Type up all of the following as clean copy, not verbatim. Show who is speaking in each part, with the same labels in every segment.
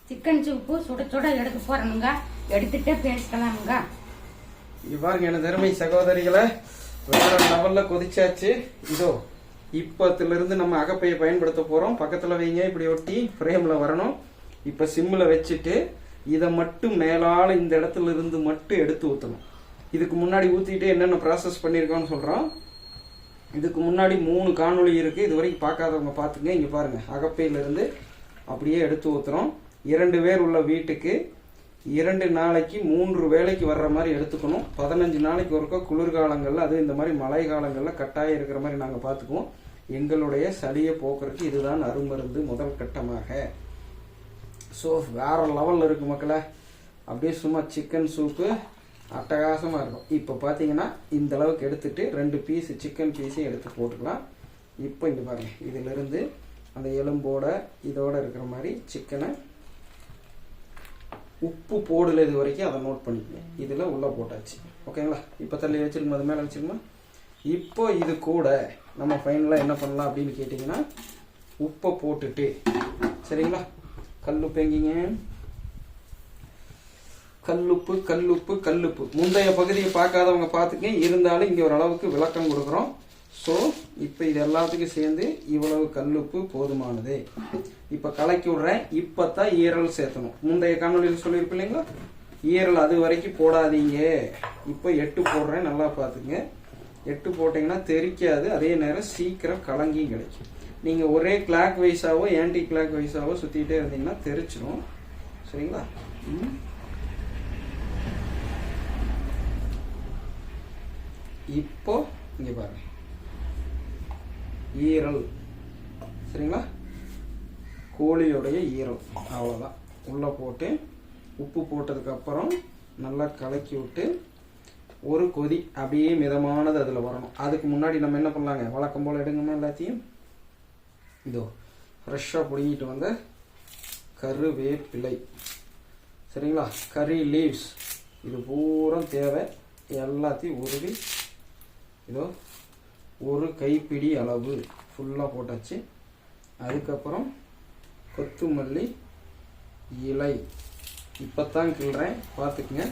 Speaker 1: Chicken soup சுட சுட எடுக்க போறேனுங்க. எடுத்துட்டே பேசலாமுங்க.
Speaker 2: இவ்வாறு என தருமை சகோதரிகளை வேற லெவல்ல கொதிச்சாச்சு. இதோ இப்பத்துல இருந்து நம்ம அகப்பையை பயன்படுத்த போறோம். பக்கத்துல வைங்க, இப்படி ஒட்டி ஃப்ரேம்ல வரணும். இப்ப சிம்ல வச்சுட்டு இதை மட்டும் மேலால இந்த இடத்துல இருந்து மட்டும் எடுத்து ஊற்றணும். இதுக்கு முன்னாடி ஊத்திட்டு என்னென்ன ப்ராசஸ் பண்ணியிருக்கோம்னு சொல்றோம். இதுக்கு முன்னாடி 3 காணொளி இருக்கு, இது வரைக்கும் பார்க்காதவங்க பார்த்துங்க. இங்க பாருங்க, அகப்பையில இருந்து அப்படியே எடுத்து ஊத்துறோம். 2 பேர் உள்ள வீட்டுக்கு 2 நாளைக்கு 3 வேளைக்கு வர்ற மாதிரி எடுத்துக்கணும். 15 நாளைக்கு ஒருக்கா குளிர்காலங்கள்ல, அது இந்த மாதிரி மழை காலங்கள்ல கட்டாயம் இருக்கிற மாதிரி நாங்க பார்த்துக்குவோம். எங்களுடைய சளியை போக்குறதுக்கு இதுதான் அருமருந்து முதல் கட்டமாக. ஸோ வேற லெவல்ல இருக்கு மக்களே. அப்படியே சும்மா சிக்கன் சூப்பு அட்டகாசமா இருக்கும். இப்போ பார்த்தீங்கன்னா இந்த அளவுக்கு எடுத்துட்டு 2 பீஸ் சிக்கன் பீஸையும் எடுத்து போட்டுக்கலாம். இப்போ இங்க பாருங்க, இதுல இருந்து அந்த எலும்போட இதோட இருக்கிற மாதிரி சிக்கனை உப்பு போடல இது வரைக்கும் அதை நோட் பண்ணிக்கணும். இதுல உள்ள போட்டாச்சு. ஓகேங்களா? இப்போ தள்ளி வச்சிருக்கோம், அது மேலே வச்சிருக்கோம். இப்போ இது கூட நம்ம ஃபைனலாக என்ன பண்ணலாம் அப்படின்னு கேட்டிங்கன்னா, உப்பை போட்டுட்டு, சரிங்களா, கல்லுப்பு எங்கிங்க, கல்லுப்பு கல்லுப்பு கல்லுப்பு முந்தைய பகுதியை பார்க்காதவங்க பார்த்துக்க, இருந்தாலும் இங்கே ஓரளவுக்கு விளக்கம் கொடுக்குறோம். ஸோ இப்போ இது எல்லாத்துக்கும் சேர்ந்து இவ்வளவு கல்லுப்பு போதுமானது. இப்போ கலக்கி விடுறேன். இப்போத்தான் ஈரல் சேர்த்தணும். முந்தைய காணொலியில் சொல்லியிருப்பேன் இல்லைங்களா, ஈரல் அது வரைக்கும் போடாதீங்க. இப்போ 8 போடுறேன், நல்லா பார்த்துங்க. 8 போட்டிங்கன்னா தெரிக்காது, அதே நேரம் சீக்கிரம் கலங்கியும் கிடைக்கும். நீங்கள் ஒரே கிளாக் வைஸாவோ ஆன்டி கிளாக் வைஸாவோ சுற்றிக்கிட்டே இருந்தீங்கன்னா தெரிச்சிடும். சரிங்களா? இப்போ இங்கே பாருங்க, ஈரல், சரிங்களா, கோழியோடைய ஈரல் அவ்வளோதான். உள்ளே போட்டு உப்பு போட்டதுக்கு அப்புறம் நல்லா கலக்கி விட்டு ஒரு கொதி அப்படியே மிதமானது அதில் வரணும். அதுக்கு முன்னாடி நம்ம என்ன பண்ணலாங்க, வழக்கம் போல் எடுங்கம்மா எல்லாத்தையும். இதோ ஃப்ரெஷ்ஷாக பிடிங்கிட்டு வந்த கருவேப்பிலை, சரிங்களா, கறி லீவ்ஸ், இது பூரா தேவை. எல்லாத்தையும் உருவி இதோ ஒரு கைப்பிடி அளவு ஃபுல்லாக போட்டாச்சு. அதுக்கப்புறம் கொத்தமல்லி இலை, இப்போத்தான் கிள்றேன், பார்த்துக்குங்க.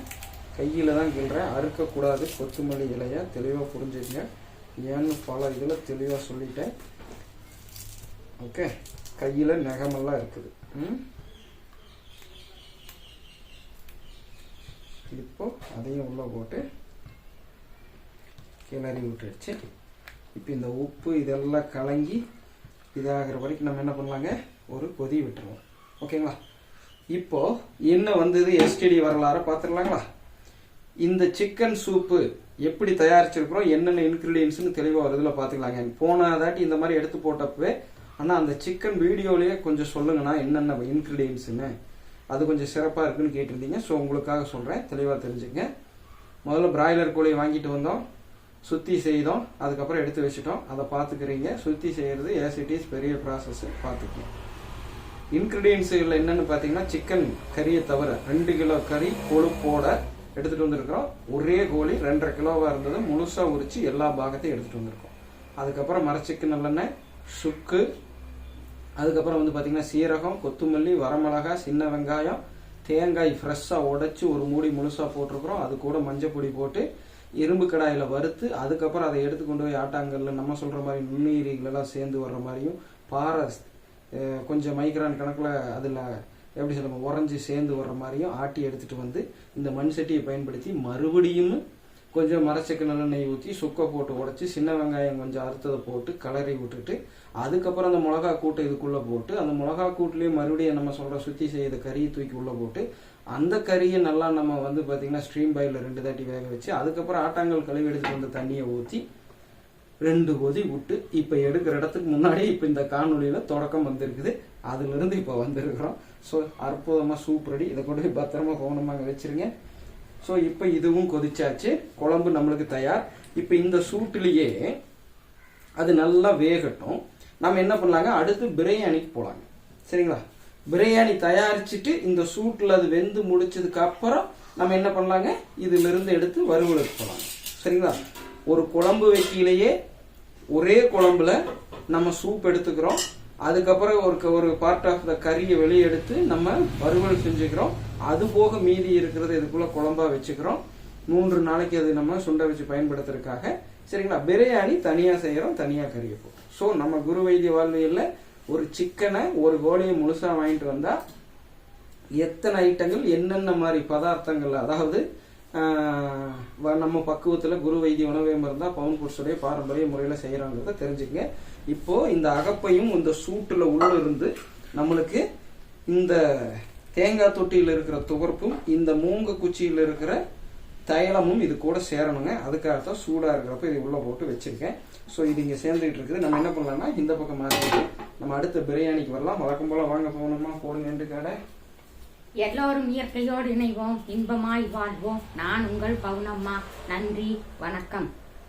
Speaker 2: கையில் தான் கிள்றேன், அறுக்கக்கூடாது. கொத்தமல்லி இலையை தெளிவாக புரிஞ்சுக்குங்க. ஏன்னு பல இதில் தெளிவாக சொல்லிட்டேன். ஓகே, கையில் நகமெல்லாம் இருக்குது. இப்போ அதையும் உள்ள போட்டு கிளறி விட்டுடுச்சு. இப்போ இந்த உப்பு இதெல்லாம் கலங்கி இதாகிற வரைக்கும் நம்ம என்ன பண்ணலாங்க, ஒரு கொதி விட்டுருவோம். ஓகேங்களா? இப்போ என்ன வந்தது எஸ்டிடி வரலாறு பார்த்துடலாங்களா? இந்த சிக்கன் சூப்பு எப்படி தயாரிச்சிருக்கிறோம், என்னென்ன இன்கிரீடியன்ஸ்னு தெளிவாக ஒரு இதில் பார்த்துக்கலாங்க. போனதாட்டி இந்த மாதிரி எடுத்து போட்டப்பவே, ஆனால் அந்த சிக்கன் வீடியோலேயே கொஞ்சம் சொல்லுங்கண்ணா என்னென்ன இன்கிரீடியன்ஸுன்னு, அது கொஞ்சம் சிறப்பாக இருக்குன்னு கேட்டிருந்தீங்க. ஸோ உங்களுக்காக சொல்கிறேன், தெளிவாக தெரிஞ்சுங்க. முதல்ல பிராய்லர் கோழியை வாங்கிட்டு வந்தோம், சுற்றி செய்தோம், அதுக்கப்புறம் எடுத்து வச்சுட்டோம். அதை பார்த்துக்கிறீங்க. சுற்றி செய்கிறது ஏசிட்டிஸ் பெரிய ப்ராசஸ், பார்த்துக்கணும். இன்க்ரீடியன்ஸுகள் என்னென்னு பார்த்தீங்கன்னா, சிக்கன் கறியை தவிர 2 கிலோ கறி கொழுப்போட எடுத்துகிட்டு வந்திருக்கிறோம். ஒரே கோழி 2.5 கிலோவாக இருந்தது, முழுசாக உரித்து எல்லா பாகத்தையும் எடுத்துகிட்டு வந்திருக்கோம். அதுக்கப்புறம் மரச்சிக்கு நல்லெண்ணெய், சுக்கு, அதுக்கப்புறம் வந்து பார்த்தீங்கன்னா சீரகம், கொத்தமல்லி, வரமிளகாய், சின்ன வெங்காயம், தேங்காய் ஃப்ரெஷ்ஷாக உடைச்சி ஒரு மூடி முழுசாக போட்டிருக்கிறோம். அது கூட மஞ்சள் பொடி போட்டு இரும்பு கடாயில் வறுத்து, அதுக்கப்புறம் அதை எடுத்து கொண்டு போய் ஆட்டாங்கல்ல நம்ம சொல்கிற மாதிரி நுண்ணுயிரிகளெல்லாம் சேர்ந்து வர்ற மாதிரியும், பாறை கொஞ்சம் மைக்ரான் கணக்கில் அதில் எப்படி சொல்லுவோம் உறைஞ்சி சேர்ந்து வர்ற மாதிரியும் ஆட்டி எடுத்துகிட்டு வந்து இந்த மண் சட்டியை பயன்படுத்தி மறுபடியும் கொஞ்சம் மரச்சக்கு நல்லெண்ணெய் ஊற்றி சுக்கை போட்டு உடைச்சி சின்ன வெங்காயம் கொஞ்சம் அறுத்ததை போட்டு கலரி விட்டுட்டு, அதுக்கப்புறம் அந்த மிளகா கூட்டை இதுக்குள்ளே போட்டு, அந்த மிளகா கூட்டுலேயும் மறுபடியும் நம்ம சொல்கிற சுற்றி செய்த கறியை தூக்கி உள்ளே போட்டு, அந்த கறியை நல்லா நம்ம வந்து பார்த்தீங்கன்னா ஸ்ட்ரீம் பாயிலில் 2 தாட்டி வேக வச்சு, அதுக்கப்புறம் ஆட்டாங்கல் கழுவி எடுத்துட்டு வந்த தண்ணியை ஊற்றி 2 கொதி விட்டு, இப்போ எடுக்கிற இடத்துக்கு முன்னாடி இப்போ இந்த காணொலியில் தொடக்கம் வந்திருக்குது. அதுலேருந்து இப்போ வந்திருக்கிறோம். ஸோ அற்புதமாக சூப் ரெடி. இதை கொண்டு போய் பத்திரமா கவனமாக வச்சிருங்க. ஸோ இப்போ இதுவும் கொதிச்சாச்சு, குழம்பு நம்மளுக்கு தயார். இப்போ இந்த சூட்டிலேயே அது நல்லா வேகட்டும். நம்ம என்ன பண்ணலாங்க, அடுத்து பிரியாணிக்கு போகலாங்க. சரிங்களா? பிரியாணி தயாரிச்சுட்டு இந்த சூட்டில் அது வெந்து முடிச்சதுக்கு அப்புறம் நம்ம என்ன பண்ணலாங்க, இதுல இருந்து எடுத்து வறுவலுக்கு போகலாங்க. சரிங்களா? ஒரு குழம்பு வைக்கையிலேயே ஒரே குழம்புல நம்ம சூப் எடுத்துக்கிறோம். அதுக்கப்புறம் ஒரு பார்ட் ஆஃப் த கறியை வெளியே எடுத்து நம்ம வறுவல் செஞ்சுக்கிறோம். அது போக மீதி இருக்கிறது இதுக்குள்ள குழம்பா வச்சுக்கிறோம். 3 நாளைக்கு அது நம்ம சுண்டை வச்சு பயன்படுத்துறதுக்காக. சரிங்களா? பிரியாணி தனியா செய்யறோம், தனியா கறி வைப்போம். ஸோ நம்ம குரு வைத்திய வாழ்வியல்ல ஒரு சிக்கனை ஒரு கோழியை முழுசா வாங்கிட்டு வந்தா எத்தனை ஐட்டங்கள் என்னென்ன மாதிரி பதார்த்தங்கள், அதாவது நம்ம பக்குவத்துல குரு வைத்திய உணவகம் இருந்தா பவுன் ஃபுட்ஸுடைய பாரம்பரிய முறையில செய்யறாங்கிறத தெரிஞ்சுக்கங்க. இப்போ இந்த அகப்பையும் இந்த சூட்டுல உள்ள இருந்து நம்மளுக்கு இந்த தேங்காய் தொட்டியில் இருக்கிற துவர்ப்பும் இந்த மூங்க குச்சியில் இருக்கிற தைலமும் இது கூட சேரணுங்க. அதுக்காகத்தான் சூடா இருக்கிறப்ப இது உள்ள போட்டு வச்சிருக்கேன். ஸோ இது இங்க சேர்ந்துட்டு இருக்குது. நம்ம என்ன பண்ணலாம்னா இந்த பக்கம் மாறிட்டு நம்ம அடுத்த பிரியாணிக்கு வரலாம். வழக்கம் போல வாங்க போகணுமா, போடுங்க என்று கடை.
Speaker 1: எல்லோரும் இயற்கையோடு இணைவோம், இன்பமாய் வாழ்வோம். நான் உங்கள் பவுனம்மா. நன்றி, வணக்கம்.